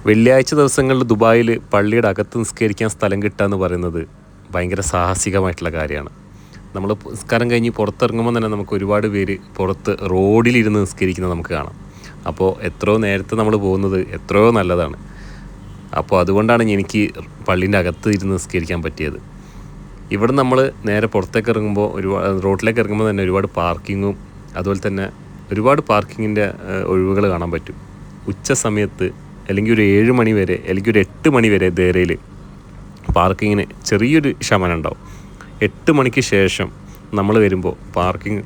വെള്ളിയാഴ്ച ദിവസങ്ങളിൽ ദുബായിൽ പള്ളിയുടെ അകത്ത് നിസ്കരിക്കാൻ സ്ഥലം കിട്ടുക എന്ന് പറയുന്നത് ഭയങ്കര സാഹസികമായിട്ടുള്ള കാര്യമാണ്. നമ്മൾ നിസ്കാരം കഴിഞ്ഞ് പുറത്തിറങ്ങുമ്പോൾ തന്നെ നമുക്ക് ഒരുപാട് പേര് പുറത്ത് റോഡിലിരുന്ന് നിസ്കരിക്കുന്നത് നമുക്ക് കാണാം. അപ്പോൾ എത്രയോ നേരത്തെ നമ്മൾ പോകുന്നത് എത്രയോ നല്ലതാണ്. അപ്പോൾ അതുകൊണ്ടാണ് എനിക്ക് പള്ളീൻ്റെ അകത്ത് ഇരുന്ന് നിസ്കരിക്കാൻ പറ്റിയത്. ഇവിടെ നമ്മൾ നേരെ പുറത്തേക്ക് ഇറങ്ങുമ്പോൾ റോഡിലേക്ക് ഇറങ്ങുമ്പോൾ തന്നെ ഒരുപാട് പാർക്കിങ്ങും അതുപോലെ തന്നെ ഒരുപാട് പാർക്കിങ്ങിൻ്റെ ഒഴിവുകൾ കാണാൻ പറ്റും. ഉച്ച സമയത്ത് അല്ലെങ്കിൽ ഒരു 7 മണി വരെ അല്ലെങ്കിൽ ഒരു 8 മണി വരെ ദേരയിൽ പാർക്കിങ്ങിന് ചെറിയൊരു ശമനം ഉണ്ടാവും. 8 മണിക്ക് ശേഷം നമ്മൾ വരുമ്പോൾ പാർക്കിംഗ്